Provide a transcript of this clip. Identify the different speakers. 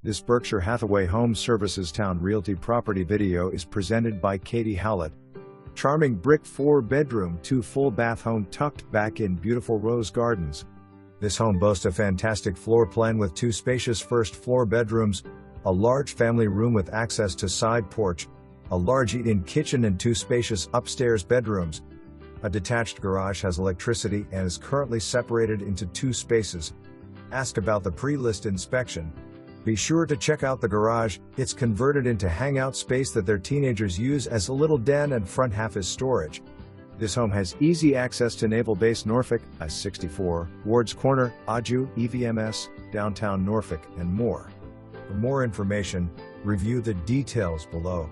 Speaker 1: This Berkshire Hathaway Home Services Towne Realty property video is presented by Katie Howlett. Charming brick 4-bedroom, 2 full bath home tucked back in beautiful rose gardens. This home boasts a fantastic floor plan with 2 spacious first floor bedrooms, a large family room with access to side porch, a large eat-in kitchen and 2 spacious upstairs bedrooms. A detached garage has electricity and is currently separated into 2 spaces. Ask about the pre-list inspection. Be sure to check out the garage. It's converted into hangout space that their teenagers use as a little den, and front half is storage. This home has easy access to Naval Base Norfolk, I-64, Ward's Corner, Aju, EVMS, downtown Norfolk, and more. For more information, review the details below.